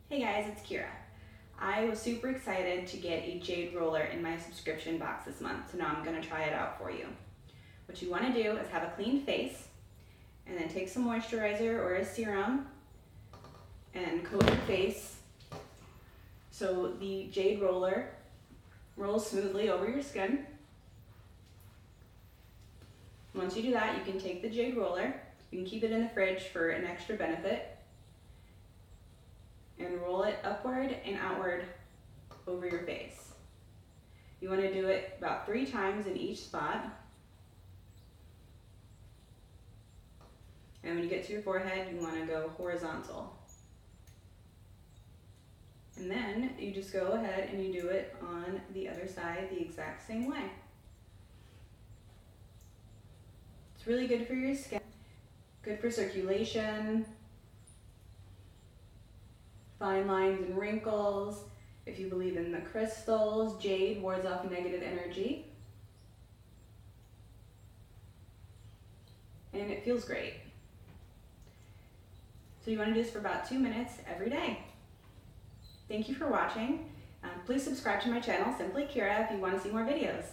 Hey guys, it's Kira. I was super excited to get a Jade roller in my subscription box this month, so now I'm going to try it out for you. What you want to do is have a clean face, and then take some moisturizer or a serum and coat your face so the Jade roller rolls smoothly over your skin. Once you do that, you can take the Jade roller, you can keep it in the fridge for an extra benefit, and roll it upward and outward over your face. You want to do it about 3 times in each spot. And when you get to your forehead, you want to go horizontal. And then you just go ahead and you do it on the other side the exact same way. It's really good for your skin, good for circulation, fine lines and wrinkles. If you believe in the crystals, Jade wards off negative energy. And it feels great. So you want to do this for about 2 minutes every day. Thank you for watching. Please subscribe to my channel, Simply Kira, if you want to see more videos.